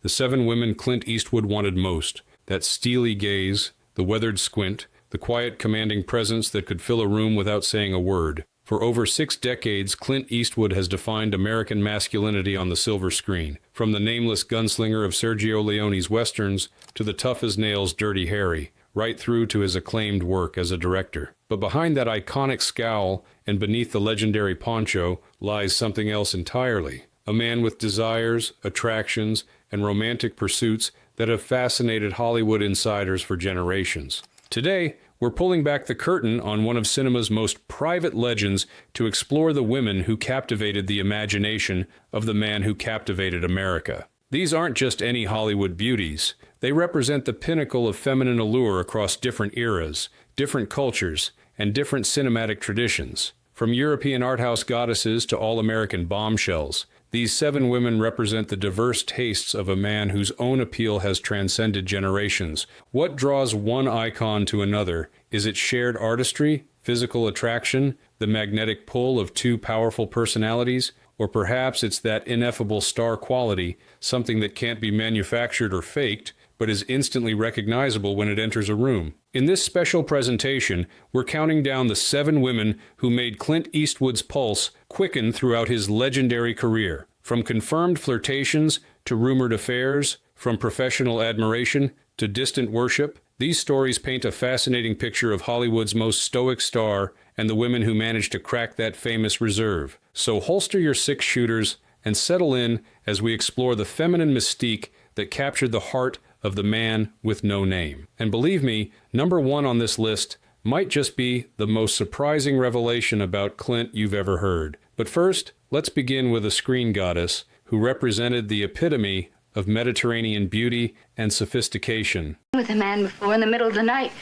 The 7 women Clint Eastwood wanted most. That steely gaze, the weathered squint, the quiet commanding presence that could fill a room without saying a word. For over 6 decades, Clint Eastwood has defined American masculinity on the silver screen. From the nameless gunslinger of Sergio Leone's westerns to the tough-as-nails Dirty Harry, right through to his acclaimed work as a director. But behind that iconic scowl and beneath the legendary poncho lies something else entirely. A man with desires, attractions, and romantic pursuits that have fascinated Hollywood insiders for generations. Today, we're pulling back the curtain on one of cinema's most private legends to explore the women who captivated the imagination of the man who captivated America. These aren't just any Hollywood beauties. They represent the pinnacle of feminine allure across different eras, different cultures, and different cinematic traditions. From European art house goddesses to all-American bombshells, these 7 women represent the diverse tastes of a man whose own appeal has transcended generations. What draws one icon to another? Is it shared artistry, physical attraction, the magnetic pull of 2 powerful personalities? Or perhaps it's that ineffable star quality, something that can't be manufactured or faked, but is instantly recognizable when it enters a room. In this special presentation, we're counting down the 7 women who made Clint Eastwood's pulse quicken throughout his legendary career. From confirmed flirtations to rumored affairs, from professional admiration to distant worship, these stories paint a fascinating picture of Hollywood's most stoic star and the women who managed to crack that famous reserve. So holster your 6-shooters and settle in as we explore the feminine mystique that captured the heart of the man with no name. And believe me, number 1 on this list might just be the most surprising revelation about Clint you've ever heard. But first, let's begin with a screen goddess who represented the epitome of Mediterranean beauty and sophistication. With a man before in the middle of the night,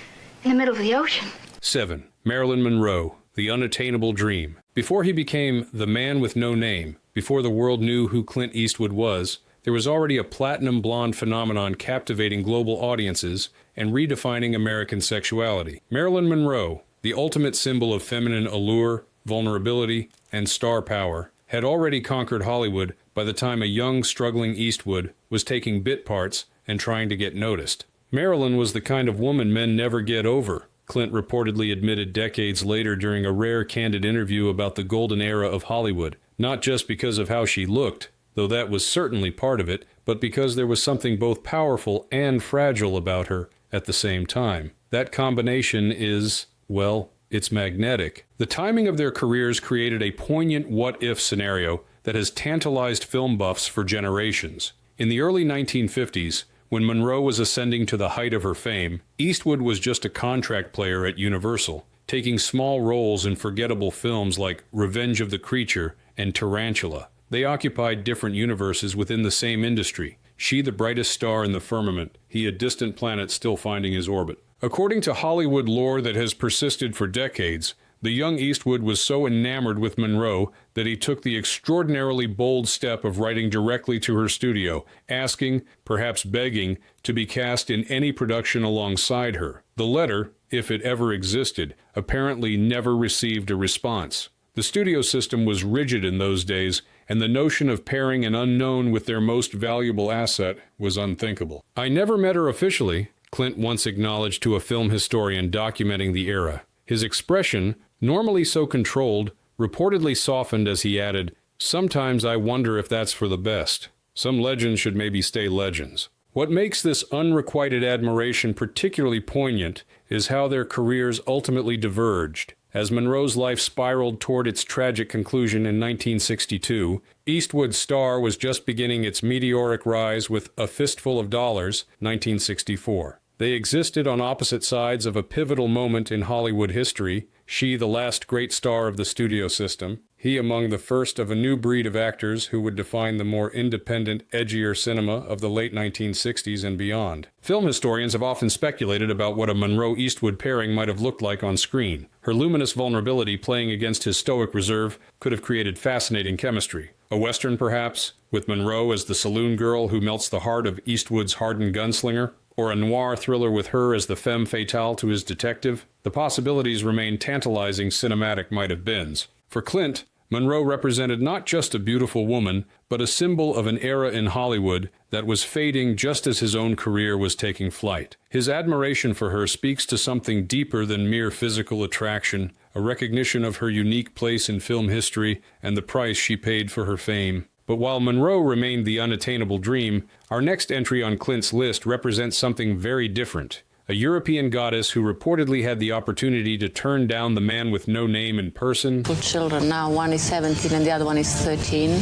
in the middle of the ocean. 7. Marilyn Monroe, the unattainable dream. Before he became the man with no name, before the world knew who Clint Eastwood was, there was already a platinum blonde phenomenon captivating global audiences and redefining American sexuality. Marilyn Monroe, the ultimate symbol of feminine allure, vulnerability, and star power, had already conquered Hollywood by the time a young, struggling Eastwood was taking bit parts and trying to get noticed. Marilyn was the kind of woman men never get over, Clint reportedly admitted decades later during a rare candid interview about the golden era of Hollywood, not just because of how she looked, though that was certainly part of it, but because there was something both powerful and fragile about her at the same time. That combination is, well, it's magnetic. The timing of their careers created a poignant what-if scenario that has tantalized film buffs for generations. In the early 1950s, when Monroe was ascending to the height of her fame, Eastwood was just a contract player at Universal, taking small roles in forgettable films like Revenge of the Creature and Tarantula. They occupied different universes within the same industry. She the brightest star in the firmament, he a distant planet still finding his orbit. According to Hollywood lore that has persisted for decades, the young Eastwood was so enamored with Monroe that he took the extraordinarily bold step of writing directly to her studio, asking, perhaps begging, to be cast in any production alongside her. The letter, if it ever existed, apparently never received a response. The studio system was rigid in those days, and the notion of pairing an unknown with their most valuable asset was unthinkable. "I never met her officially," Clint once acknowledged to a film historian documenting the era. His expression, normally so controlled, reportedly softened as he added, "Sometimes I wonder if that's for the best. Some legends should maybe stay legends." What makes this unrequited admiration particularly poignant is how their careers ultimately diverged. As Monroe's life spiraled toward its tragic conclusion in 1962, Eastwood's star was just beginning its meteoric rise with A Fistful of Dollars, 1964. They existed on opposite sides of a pivotal moment in Hollywood history, she the last great star of the studio system, he among the first of a new breed of actors who would define the more independent, edgier cinema of the late 1960s and beyond. Film historians have often speculated about what a Monroe-Eastwood pairing might have looked like on screen. Her luminous vulnerability playing against his stoic reserve could have created fascinating chemistry. A Western, perhaps, with Monroe as the saloon girl who melts the heart of Eastwood's hardened gunslinger? Or a noir thriller with her as the femme fatale to his detective? The possibilities remain tantalizing cinematic might-have-beens. For Clint, Monroe represented not just a beautiful woman, but a symbol of an era in Hollywood that was fading just as his own career was taking flight. His admiration for her speaks to something deeper than mere physical attraction, a recognition of her unique place in film history and the price she paid for her fame. But while Monroe remained the unattainable dream, our next entry on Clint's list represents something very different. A European goddess who reportedly had the opportunity to turn down the man with no name in person. Two children now, one is 17 and the other one is 13.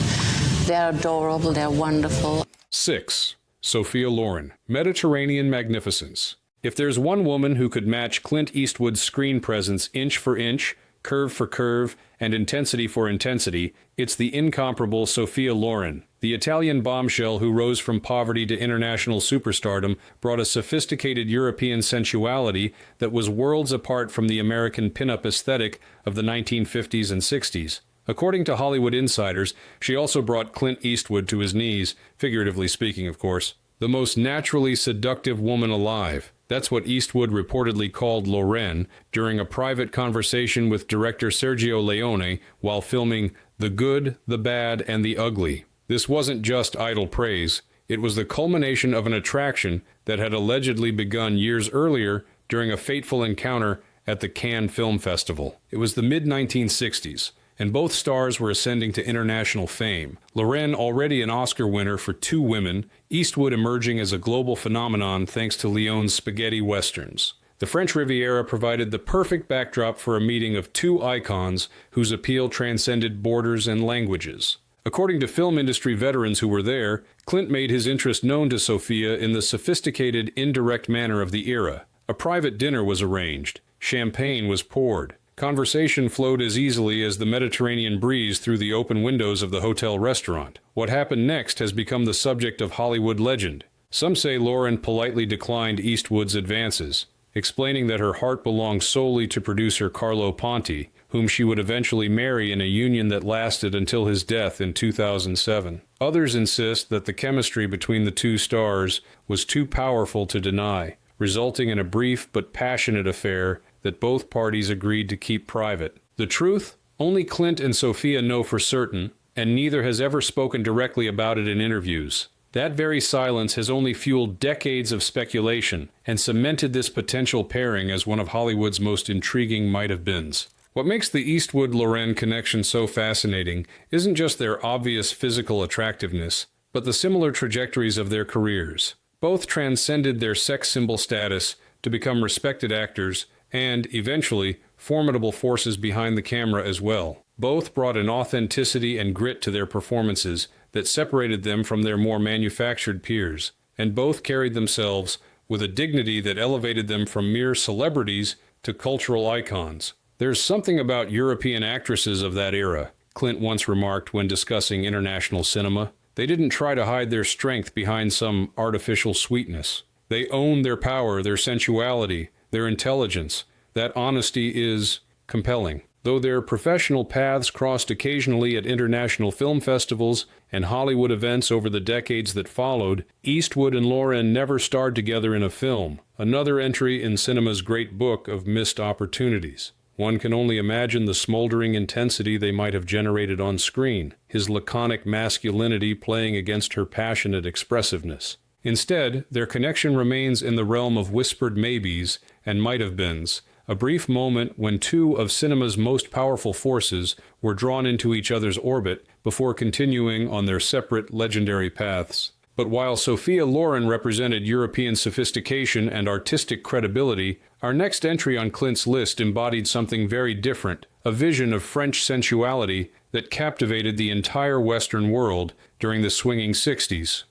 They're adorable, they're wonderful. 6. Sophia Loren, Mediterranean magnificence. If there's one woman who could match Clint Eastwood's screen presence inch for inch, curve for curve, and intensity for intensity, it's the incomparable Sophia Loren. The Italian bombshell who rose from poverty to international superstardom brought a sophisticated European sensuality that was worlds apart from the American pin-up aesthetic of the 1950s and 60s. According to Hollywood insiders, she also brought Clint Eastwood to his knees, figuratively speaking, of course. The most naturally seductive woman alive. That's what Eastwood reportedly called Loren during a private conversation with director Sergio Leone while filming The Good, the Bad, and the Ugly. This wasn't just idle praise. It was the culmination of an attraction that had allegedly begun years earlier during a fateful encounter at the Cannes Film Festival. It was the mid-1960s, and both stars were ascending to international fame. Loren, already an Oscar winner for 2 women, Eastwood emerging as a global phenomenon thanks to Leone's spaghetti westerns. The French Riviera provided the perfect backdrop for a meeting of 2 icons whose appeal transcended borders and languages. According to film industry veterans who were there, Clint made his interest known to Sophia in the sophisticated, indirect manner of the era. A private dinner was arranged. Champagne was poured. Conversation flowed as easily as the Mediterranean breeze through the open windows of the hotel restaurant. What happened next has become the subject of Hollywood legend. Some say Loren politely declined Eastwood's advances, explaining that her heart belonged solely to producer Carlo Ponti, whom she would eventually marry in a union that lasted until his death in 2007. Others insist that the chemistry between the 2 stars was too powerful to deny, resulting in a brief but passionate affair that both parties agreed to keep private. The truth? Only Clint and Sophia know for certain, and neither has ever spoken directly about it in interviews. That very silence has only fueled decades of speculation and cemented this potential pairing as one of Hollywood's most intriguing might-have-beens. What makes the Eastwood-Loren connection so fascinating isn't just their obvious physical attractiveness, but the similar trajectories of their careers. Both transcended their sex symbol status to become respected actors and, eventually, formidable forces behind the camera as well. Both brought an authenticity and grit to their performances that separated them from their more manufactured peers, and both carried themselves with a dignity that elevated them from mere celebrities to cultural icons. There's something about European actresses of that era, Clint once remarked when discussing international cinema. They didn't try to hide their strength behind some artificial sweetness. They owned their power, their sensuality, their intelligence. That honesty is compelling. Though their professional paths crossed occasionally at international film festivals and Hollywood events over the decades that followed, Eastwood and Loren never starred together in a film, another entry in cinema's great book of missed opportunities. One can only imagine the smoldering intensity they might have generated on screen, his laconic masculinity playing against her passionate expressiveness. Instead, their connection remains in the realm of whispered maybes and might-have-beens, a brief moment when 2 of cinema's most powerful forces were drawn into each other's orbit before continuing on their separate legendary paths. But while Sophia Loren represented European sophistication and artistic credibility, our next entry on Clint's list embodied something very different, a vision of French sensuality that captivated the entire Western world during the swinging 60s.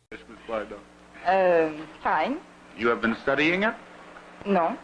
Fine. You have been studying it? No.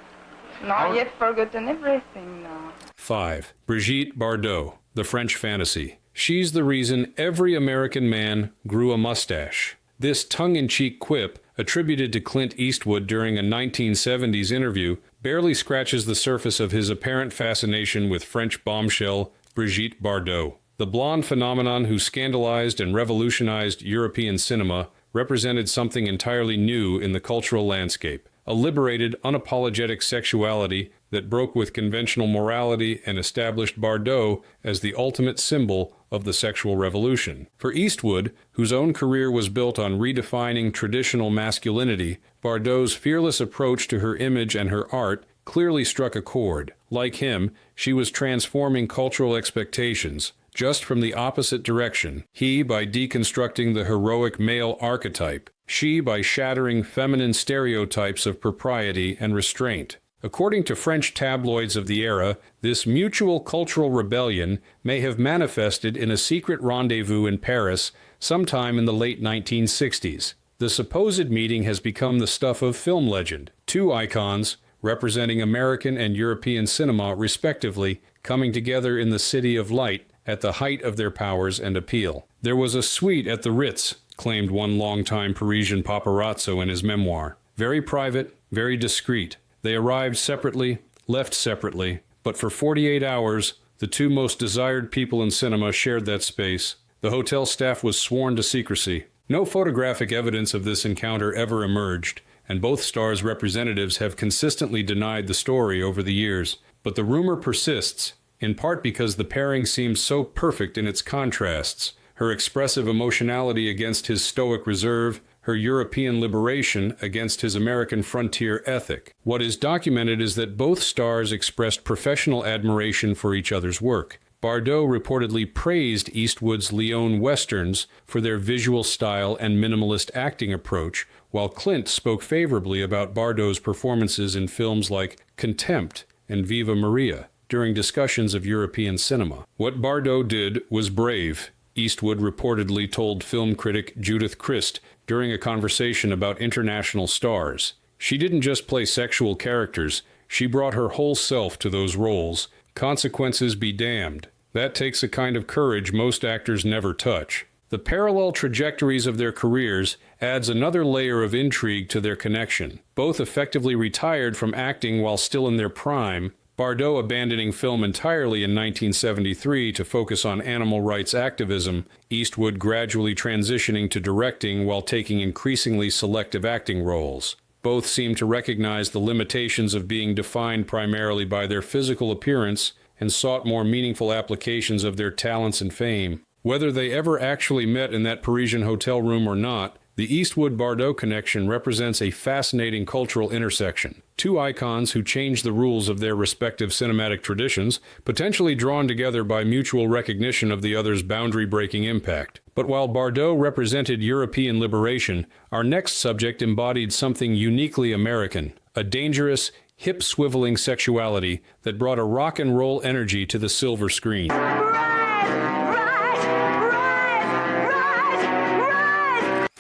No, I have forgotten everything now. 5. Brigitte Bardot, the French fantasy. She's the reason every American man grew a mustache. This tongue-in-cheek quip, attributed to Clint Eastwood during a 1970s interview, barely scratches the surface of his apparent fascination with French bombshell Brigitte Bardot. The blonde phenomenon who scandalized and revolutionized European cinema represented something entirely new in the cultural landscape, a liberated, unapologetic sexuality that broke with conventional morality and established Bardot as the ultimate symbol of the sexual revolution. For Eastwood, whose own career was built on redefining traditional masculinity, Bardot's fearless approach to her image and her art clearly struck a chord. Like him, she was transforming cultural expectations, just from the opposite direction. He by deconstructing the heroic male archetype, she by shattering feminine stereotypes of propriety and restraint. According to French tabloids of the era, this mutual cultural rebellion may have manifested in a secret rendezvous in Paris sometime in the late 1960s. The supposed meeting has become the stuff of film legend. Two icons, representing American and European cinema respectively, coming together in the City of Light at the height of their powers and appeal. There was a suite at the Ritz, claimed one longtime Parisian paparazzo in his memoir. Very private, very discreet. They arrived separately, left separately, but for 48 hours, the two most desired people in cinema shared that space. The hotel staff was sworn to secrecy. No photographic evidence of this encounter ever emerged, and both stars' representatives have consistently denied the story over the years. But the rumor persists, in part because the pairing seems so perfect in its contrasts, her expressive emotionality against his stoic reserve, her European liberation against his American frontier ethic. What is documented is that both stars expressed professional admiration for each other's work. Bardot reportedly praised Eastwood's Leone westerns for their visual style and minimalist acting approach, while Clint spoke favorably about Bardot's performances in films like Contempt and Viva Maria during discussions of European cinema. What Bardot did was brave, Eastwood reportedly told film critic Judith Crist during a conversation about international stars. She didn't just play sexual characters, she brought her whole self to those roles. Consequences be damned. That takes a kind of courage most actors never touch. The parallel trajectories of their careers adds another layer of intrigue to their connection. Both effectively retired from acting while still in their prime, Bardot abandoning film entirely in 1973 to focus on animal rights activism, Eastwood gradually transitioning to directing while taking increasingly selective acting roles. Both seem to recognize the limitations of being defined primarily by their physical appearance and sought more meaningful applications of their talents and fame. Whether they ever actually met in that Parisian hotel room or not, the Eastwood-Bardot connection represents a fascinating cultural intersection. Two icons who changed the rules of their respective cinematic traditions, potentially drawn together by mutual recognition of the other's boundary-breaking impact. But while Bardot represented European liberation, our next subject embodied something uniquely American, a dangerous, hip-swiveling sexuality that brought a rock and roll energy to the silver screen.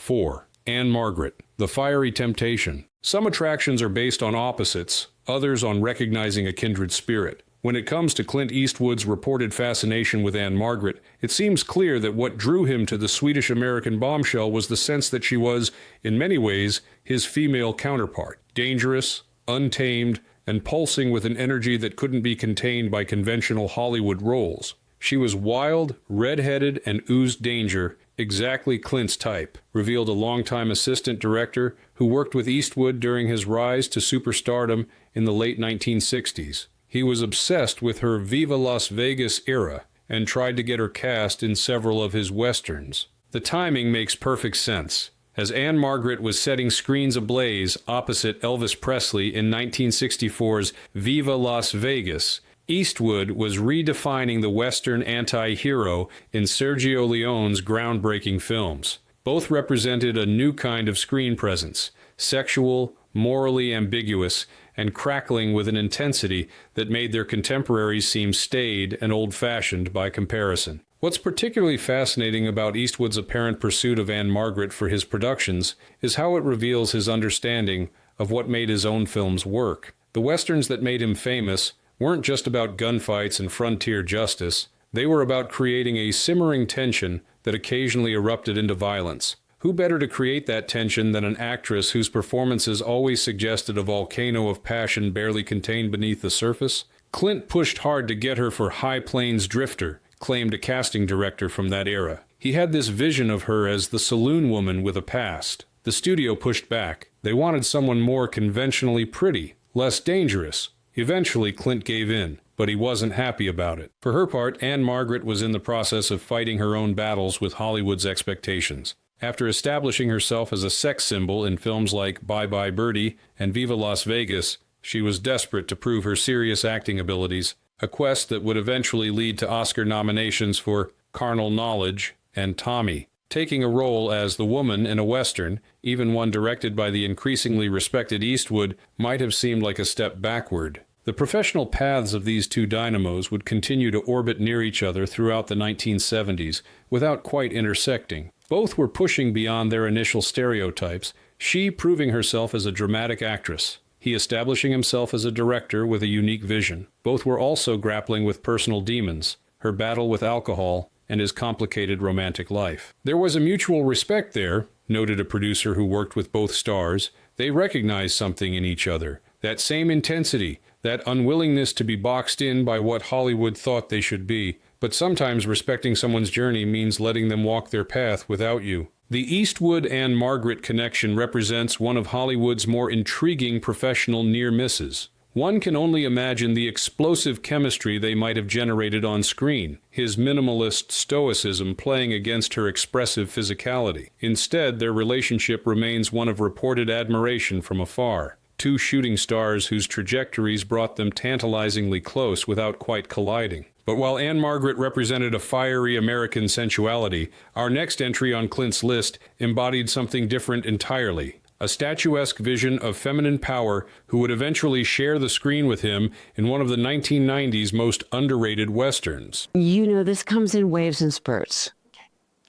4. Anne-Margaret, The Fiery Temptation. Some attractions are based on opposites, others on recognizing a kindred spirit. When it comes to Clint Eastwood's reported fascination with Anne-Margaret, it seems clear that what drew him to the Swedish-American bombshell was the sense that she was, in many ways, his female counterpart. Dangerous, untamed, and pulsing with an energy that couldn't be contained by conventional Hollywood roles. She was wild, red-headed, and oozed danger, exactly Clint's type, revealed a longtime assistant director who worked with Eastwood during his rise to superstardom in the late 1960s. He was obsessed with her Viva Las Vegas era and tried to get her cast in several of his westerns. The timing makes perfect sense, as Anne-Margaret was setting screens ablaze opposite Elvis Presley in 1964's Viva Las Vegas. Eastwood was redefining the Western anti-hero in Sergio Leone's groundbreaking films. Both represented a new kind of screen presence, sexual, morally ambiguous, and crackling with an intensity that made their contemporaries seem staid and old-fashioned by comparison. What's particularly fascinating about Eastwood's apparent pursuit of Anne-Margaret for his productions is how it reveals his understanding of what made his own films work. The westerns that made him famous weren't just about gunfights and frontier justice. They were about creating a simmering tension that occasionally erupted into violence. Who better to create that tension than an actress whose performances always suggested a volcano of passion barely contained beneath the surface? Clint pushed hard to get her for High Plains Drifter, claimed a casting director from that era. He had this vision of her as the saloon woman with a past. The studio pushed back. They wanted someone more conventionally pretty, less dangerous. Eventually, Clint gave in, but he wasn't happy about it. For her part, Anne-Margaret was in the process of fighting her own battles with Hollywood's expectations. After establishing herself as a sex symbol in films like Bye Bye Birdie and Viva Las Vegas, she was desperate to prove her serious acting abilities, a quest that would eventually lead to Oscar nominations for Carnal Knowledge and Tommy. Taking a role as the woman in a Western, even one directed by the increasingly respected Eastwood, might have seemed like a step backward. The professional paths of these two dynamos would continue to orbit near each other throughout the 1970s, without quite intersecting. Both were pushing beyond their initial stereotypes, she proving herself as a dramatic actress, he establishing himself as a director with a unique vision. Both were also grappling with personal demons, her battle with alcohol, and his complicated romantic life. There was a mutual respect there, noted a producer who worked with both stars. They recognized something in each other, that same intensity, that unwillingness to be boxed in by what Hollywood thought they should be. But sometimes respecting someone's journey means letting them walk their path without you. The Eastwood and Margaret connection represents one of Hollywood's more intriguing professional near misses. One can only imagine the explosive chemistry they might have generated on screen, his minimalist stoicism playing against her expressive physicality. Instead, their relationship remains one of reported admiration from afar. Two shooting stars whose trajectories brought them tantalizingly close without quite colliding. But while Anne-Margaret represented a fiery American sensuality, our next entry on Clint's list embodied something different entirely. A statuesque vision of feminine power who would eventually share the screen with him in one of the 1990s most underrated Westerns. You know, this comes in waves and spurts,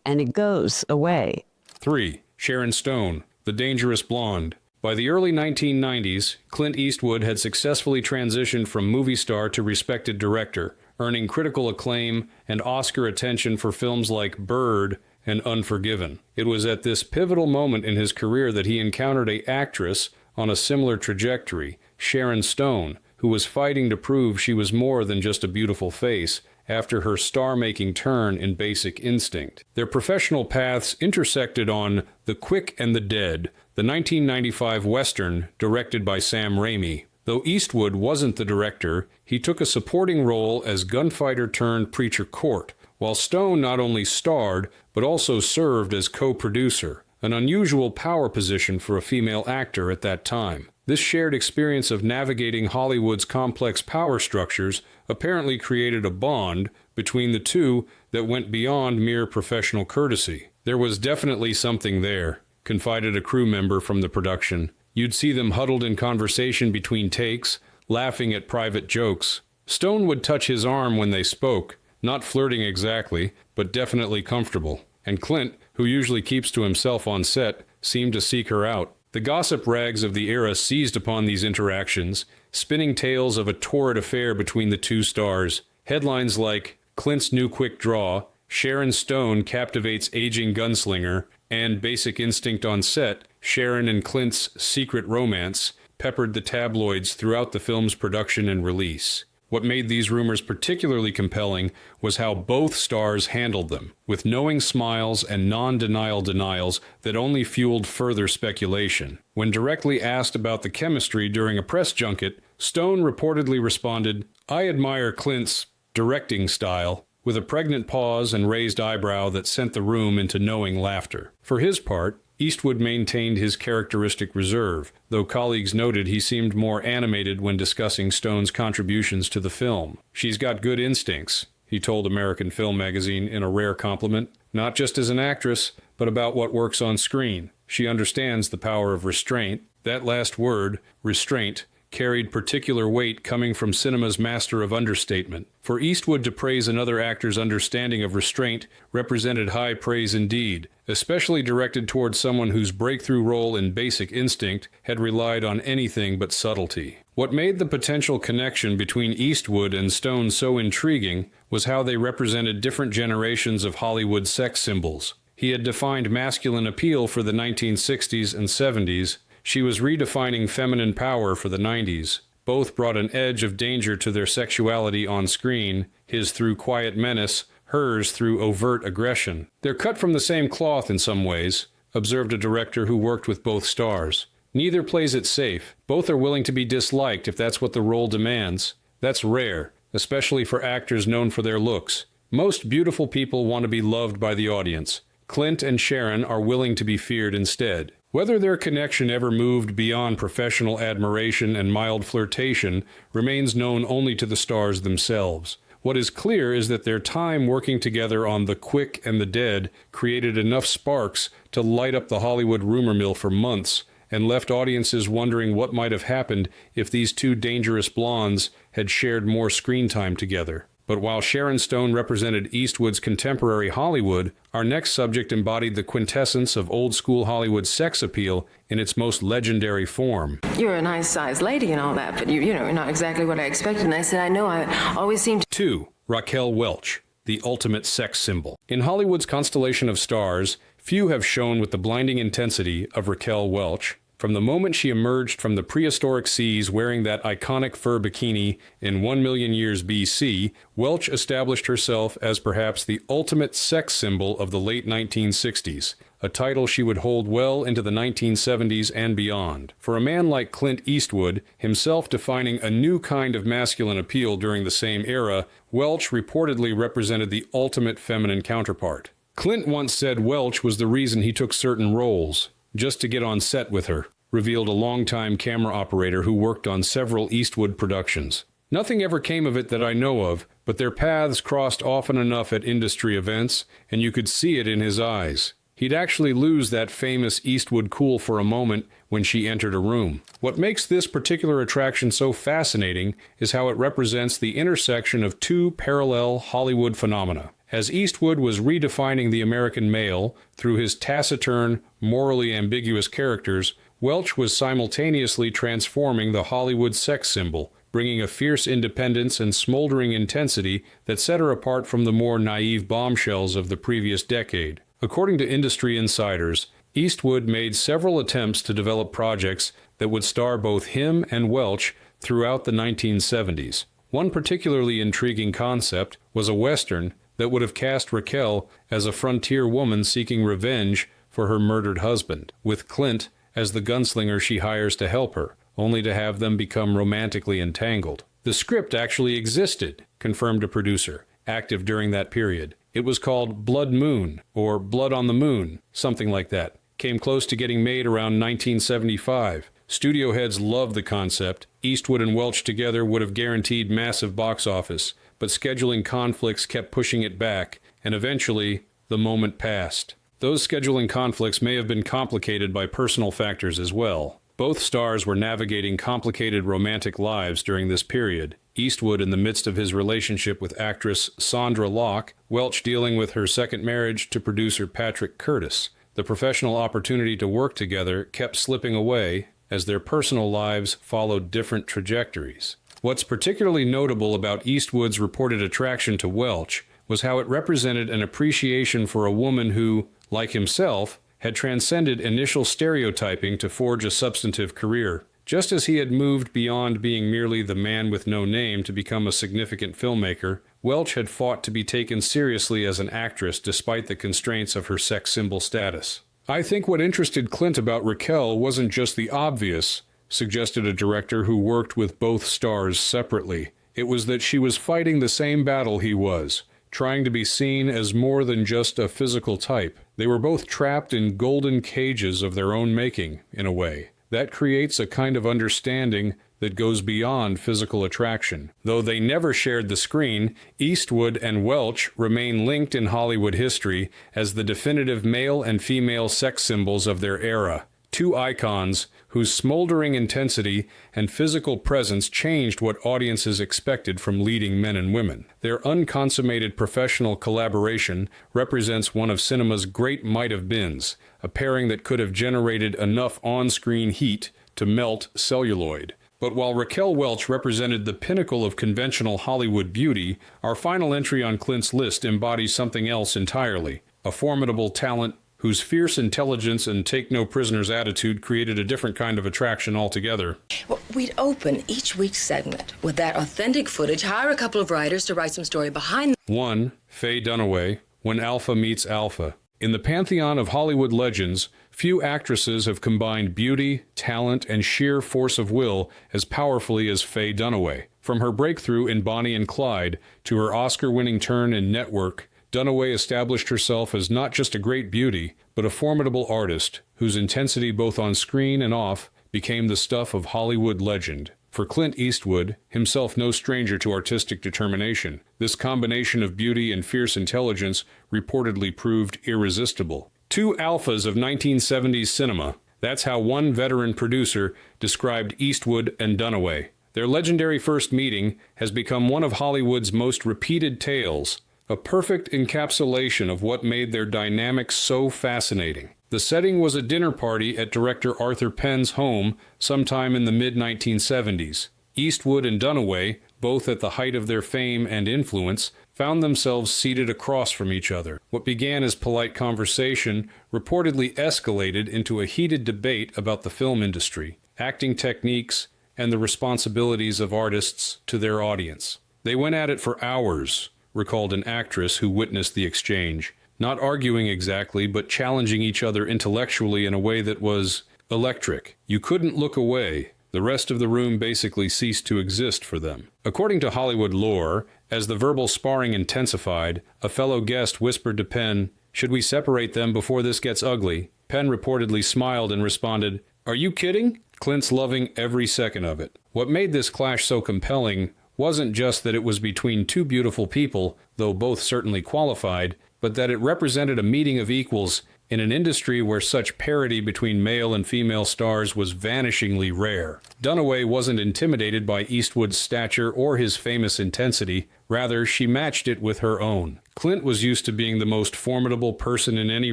and it goes away. 3. Sharon Stone, The Dangerous Blonde. By the early 1990s, Clint Eastwood had successfully transitioned from movie star to respected director, earning critical acclaim and Oscar attention for films like Bird and Unforgiven. It was at this pivotal moment in his career that he encountered an actress on a similar trajectory, Sharon Stone, who was fighting to prove she was more than just a beautiful face after her star-making turn in Basic Instinct. Their professional paths intersected on The Quick and the Dead, the 1995 Western directed by Sam Raimi. Though Eastwood wasn't the director, he took a supporting role as gunfighter-turned-preacher Court, while Stone not only starred, but also served as co-producer, an unusual power position for a female actor at that time. This shared experience of navigating Hollywood's complex power structures apparently created a bond between the two that went beyond mere professional courtesy. There was definitely something there, confided a crew member from the production. You'd see them huddled in conversation between takes, laughing at private jokes. Stone would touch his arm when they spoke, not flirting exactly, but definitely comfortable. And Clint, who usually keeps to himself on set, seemed to seek her out. The gossip rags of the era seized upon these interactions, spinning tales of a torrid affair between the two stars. Headlines like, Clint's New Quick Draw, Sharon Stone Captivates Aging Gunslinger, and Basic Instinct on Set, Sharon and Clint's Secret Romance, peppered the tabloids throughout the film's production and release. What made these rumors particularly compelling was how both stars handled them, with knowing smiles and non-denial denials that only fueled further speculation. When directly asked about the chemistry during a press junket, Stone reportedly responded, "I admire Clint's directing style," with a pregnant pause and raised eyebrow that sent the room into knowing laughter. For his part, Eastwood maintained his characteristic reserve, though colleagues noted he seemed more animated when discussing Stone's contributions to the film. "She's got good instincts," he told American Film Magazine in a rare compliment, "not just as an actress, but about what works on screen. She understands the power of restraint." That last word, restraint, carried particular weight coming from cinema's master of understatement. For Eastwood to praise another actor's understanding of restraint represented high praise indeed, especially directed towards someone whose breakthrough role in Basic Instinct had relied on anything but subtlety. What made the potential connection between Eastwood and Stone so intriguing was how they represented different generations of Hollywood sex symbols. He had defined masculine appeal for the 1960s and 70s. She was redefining feminine power for the 90s. Both brought an edge of danger to their sexuality on screen, his through quiet menace, hers through overt aggression. "They're cut from the same cloth in some ways," observed a director who worked with both stars. "Neither plays it safe. Both are willing to be disliked if that's what the role demands. That's rare. especially for actors known for their looks. Most beautiful people want to be loved by the audience. Clint and Sharon are willing to be feared instead. Whether their connection ever moved beyond professional admiration and mild flirtation remains known only to the stars themselves. What is clear is that their time working together on The Quick and the Dead created enough sparks to light up the Hollywood rumor mill for months, and left audiences wondering what might have happened if these two dangerous blondes had shared more screen time together. But while Sharon Stone represented Eastwood's contemporary Hollywood, our next subject embodied the quintessence of old-school Hollywood sex appeal in its most legendary form. You're a nice-sized lady and all that, but you're not exactly what I expected. And I said, I know, I always seem to... 2. Raquel Welch, the ultimate sex symbol. In Hollywood's constellation of stars, few have shone with the blinding intensity of Raquel Welch. From the moment she emerged from the prehistoric seas wearing that iconic fur bikini in 1 million years BC, Welch established herself as perhaps the ultimate sex symbol of the late 1960s, a title she would hold well into the 1970s and beyond. For a man like Clint Eastwood, himself defining a new kind of masculine appeal during the same era, Welch reportedly represented the ultimate feminine counterpart. Clint once said Welch was the reason he took certain roles, just to get on set with her, revealed a longtime camera operator who worked on several Eastwood productions. Nothing ever came of it that I know of, but their paths crossed often enough at industry events, and you could see it in his eyes. He'd actually lose that famous Eastwood cool for a moment when she entered a room. What makes this particular attraction so fascinating is how it represents the intersection of two parallel Hollywood phenomena. As Eastwood was redefining the American male through his taciturn, morally ambiguous characters, Welch was simultaneously transforming the Hollywood sex symbol, bringing a fierce independence and smoldering intensity that set her apart from the more naive bombshells of the previous decade. According to industry insiders, Eastwood made several attempts to develop projects that would star both him and Welch throughout the 1970s. One particularly intriguing concept was a Western that would have cast Raquel as a frontier woman seeking revenge for her murdered husband, with Clint as the gunslinger she hires to help her, only to have them become romantically entangled. The script actually existed, confirmed a producer, active during that period. It was called Blood Moon, or Blood on the Moon, something like that. Came close to getting made around 1975. Studio heads loved the concept. Eastwood and Welch together would have guaranteed massive box office, but scheduling conflicts kept pushing it back, and eventually, the moment passed. Those scheduling conflicts may have been complicated by personal factors as well. Both stars were navigating complicated romantic lives during this period. Eastwood in the midst of his relationship with actress Sandra Locke, Welch dealing with her second marriage to producer Patrick Curtis. The professional opportunity to work together kept slipping away as their personal lives followed different trajectories. What's particularly notable about Eastwood's reported attraction to Welch was how it represented an appreciation for a woman who, like himself, had transcended initial stereotyping to forge a substantive career. Just as he had moved beyond being merely the man with no name to become a significant filmmaker, Welch had fought to be taken seriously as an actress despite the constraints of her sex symbol status. I think what interested Clint about Raquel wasn't just the obvious, suggested a director who worked with both stars separately. It was that she was fighting the same battle he was, trying to be seen as more than just a physical type. They were both trapped in golden cages of their own making, in a way. That creates a kind of understanding that goes beyond physical attraction. Though they never shared the screen, Eastwood and Welch remain linked in Hollywood history as the definitive male and female sex symbols of their era. Two icons whose smoldering intensity and physical presence changed what audiences expected from leading men and women. Their unconsummated professional collaboration represents one of cinema's great might-have-beens, a pairing that could have generated enough on-screen heat to melt celluloid. But while Raquel Welch represented the pinnacle of conventional Hollywood beauty, our final entry on Clint's list embodies something else entirely, a formidable talent whose fierce intelligence and take-no-prisoners attitude created a different kind of attraction altogether. Well, we'd open each week's segment with that authentic footage, hire a couple of writers to write some story behind 1. Faye Dunaway, When Alpha Meets Alpha. In the pantheon of Hollywood legends, few actresses have combined beauty, talent, and sheer force of will as powerfully as Faye Dunaway. From her breakthrough in Bonnie and Clyde to her Oscar-winning turn in Network, Dunaway established herself as not just a great beauty, but a formidable artist whose intensity both on screen and off became the stuff of Hollywood legend. For Clint Eastwood, himself no stranger to artistic determination, this combination of beauty and fierce intelligence reportedly proved irresistible. Two alphas of 1970s cinema. That's how one veteran producer described Eastwood and Dunaway. Their legendary first meeting has become one of Hollywood's most repeated tales, a perfect encapsulation of what made their dynamics so fascinating. The setting was a dinner party at director Arthur Penn's home sometime in the mid-1970s. Eastwood and Dunaway, both at the height of their fame and influence, found themselves seated across from each other. What began as polite conversation reportedly escalated into a heated debate about the film industry, acting techniques, and the responsibilities of artists to their audience. They went at it for hours, recalled an actress who witnessed the exchange, not arguing exactly, but challenging each other intellectually in a way that was electric. You couldn't look away. The rest of the room basically ceased to exist for them. According to Hollywood lore, as the verbal sparring intensified, a fellow guest whispered to Penn, "Should we separate them before this gets ugly?" Penn reportedly smiled and responded, "Are you kidding?" Clint's loving every second of it. What made this clash so compelling wasn't just that it was between two beautiful people, though both certainly qualified, but that it represented a meeting of equals in an industry where such parity between male and female stars was vanishingly rare. Dunaway wasn't intimidated by Eastwood's stature or his famous intensity. Rather, she matched it with her own. Clint was used to being the most formidable person in any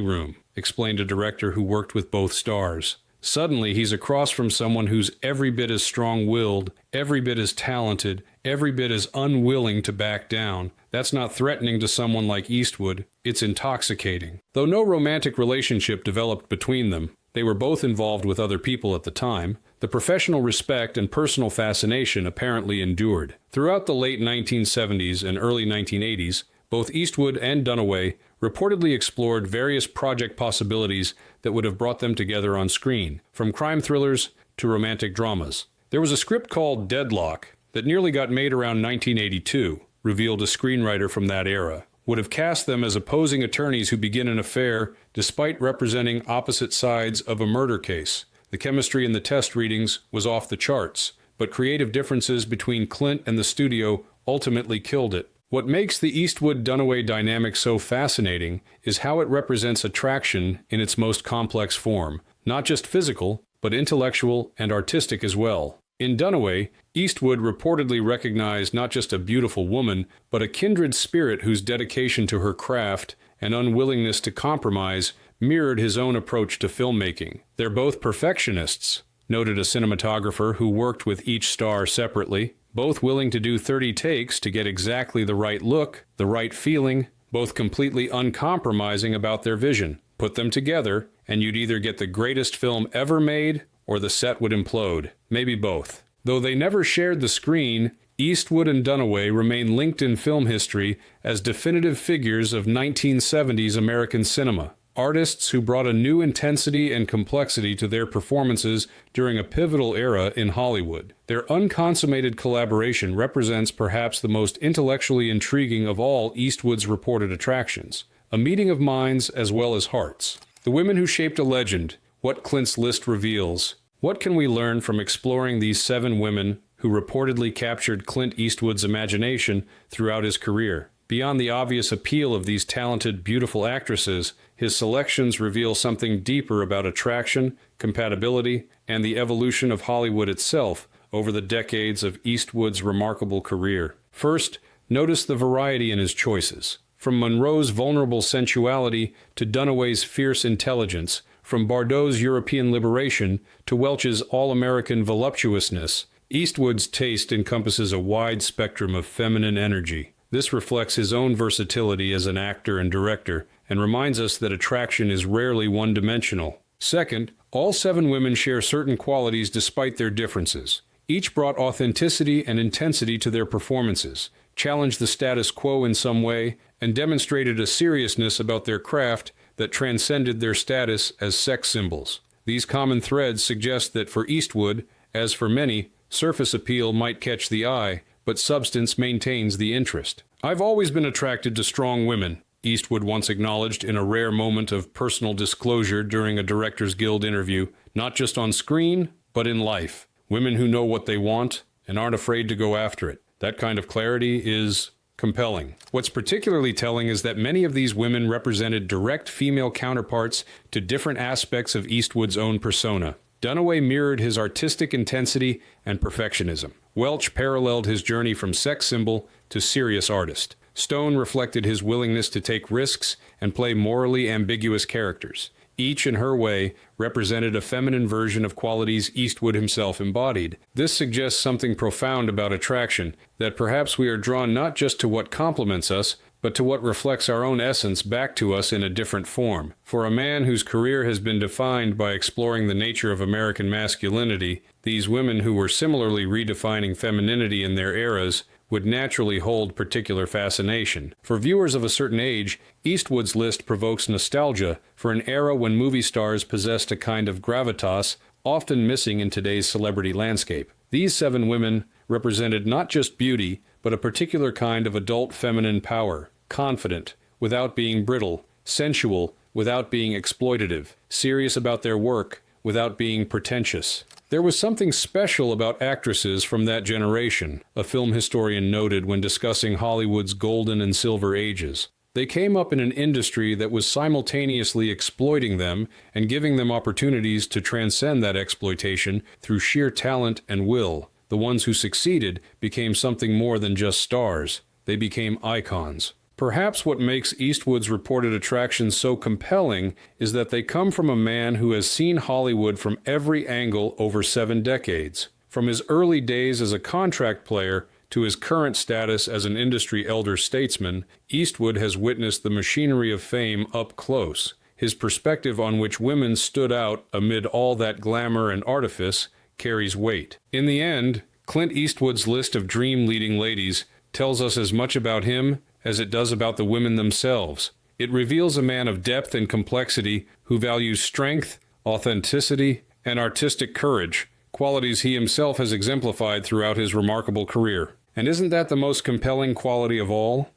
room, explained a director who worked with both stars. Suddenly, he's across from someone who's every bit as strong-willed, every bit as talented, every bit as unwilling to back down. That's not threatening to someone like Eastwood. It's intoxicating. Though no romantic relationship developed between them, they were both involved with other people at the time, the professional respect and personal fascination apparently endured. Throughout the late 1970s and early 1980s, both Eastwood and Dunaway reportedly explored various project possibilities that would have brought them together on screen, from crime thrillers to romantic dramas. There was a script called Deadlock that nearly got made around 1982, revealed a screenwriter from that era. Would have cast them as opposing attorneys who begin an affair despite representing opposite sides of a murder case. The chemistry in the test readings was off the charts, but creative differences between Clint and the studio ultimately killed it. What makes the Eastwood-Dunaway dynamic so fascinating is how it represents attraction in its most complex form, not just physical, but intellectual and artistic as well. In Dunaway, Eastwood reportedly recognized not just a beautiful woman, but a kindred spirit whose dedication to her craft and unwillingness to compromise mirrored his own approach to filmmaking. They're both perfectionists, noted a cinematographer who worked with each star separately, both willing to do 30 takes to get exactly the right look, the right feeling, both completely uncompromising about their vision. Put them together, and you'd either get the greatest film ever made, or the set would implode. Maybe both. Though they never shared the screen, Eastwood and Dunaway remain linked in film history as definitive figures of 1970s American cinema. Artists who brought a new intensity and complexity to their performances during a pivotal era in Hollywood. Their unconsummated collaboration represents perhaps the most intellectually intriguing of all Eastwood's reported attractions, a meeting of minds as well as hearts. The women who shaped a legend, what Clint's list reveals. What can we learn from exploring these 7 women who reportedly captured Clint Eastwood's imagination throughout his career? Beyond the obvious appeal of these talented, beautiful actresses, his selections reveal something deeper about attraction, compatibility, and the evolution of Hollywood itself over the decades of Eastwood's remarkable career. First, notice the variety in his choices. From Monroe's vulnerable sensuality to Dunaway's fierce intelligence, from Bardot's European liberation to Welch's all-American voluptuousness, Eastwood's taste encompasses a wide spectrum of feminine energy. This reflects his own versatility as an actor and director, and reminds us that attraction is rarely one-dimensional. Second, all 7 women share certain qualities despite their differences. Each brought authenticity and intensity to their performances, challenged the status quo in some way, and demonstrated a seriousness about their craft that transcended their status as sex symbols. These common threads suggest that for Eastwood, as for many, surface appeal might catch the eye, but substance maintains the interest. "I've always been attracted to strong women," Eastwood once acknowledged in a rare moment of personal disclosure during a Directors Guild interview, "not just on screen, but in life. Women who know what they want and aren't afraid to go after it. That kind of clarity is compelling." What's particularly telling is that many of these women represented direct female counterparts to different aspects of Eastwood's own persona. Dunaway mirrored his artistic intensity and perfectionism. Welch paralleled his journey from sex symbol to serious artist. Stone reflected his willingness to take risks and play morally ambiguous characters. Each, in her way, represented a feminine version of qualities Eastwood himself embodied. This suggests something profound about attraction, that perhaps we are drawn not just to what complements us, but to what reflects our own essence back to us in a different form. For a man whose career has been defined by exploring the nature of American masculinity, these women who were similarly redefining femininity in their eras would naturally hold particular fascination. For viewers of a certain age, Eastwood's list provokes nostalgia for an era when movie stars possessed a kind of gravitas often missing in today's celebrity landscape. These 7 women represented not just beauty, but a particular kind of adult feminine power, confident without being brittle, sensual without being exploitative, serious about their work without being pretentious. There was something special about actresses from that generation, a film historian noted when discussing Hollywood's golden and silver ages. They came up in an industry that was simultaneously exploiting them and giving them opportunities to transcend that exploitation through sheer talent and will. The ones who succeeded became something more than just stars. They became icons. Perhaps what makes Eastwood's reported attractions so compelling is that they come from a man who has seen Hollywood from every angle over 7 decades. From his early days as a contract player to his current status as an industry elder statesman, Eastwood has witnessed the machinery of fame up close. His perspective on which women stood out amid all that glamour and artifice carries weight. In the end, Clint Eastwood's list of dream leading ladies tells us as much about him as it does about the women themselves. It reveals a man of depth and complexity who values strength, authenticity, and artistic courage, qualities he himself has exemplified throughout his remarkable career. And isn't that the most compelling quality of all?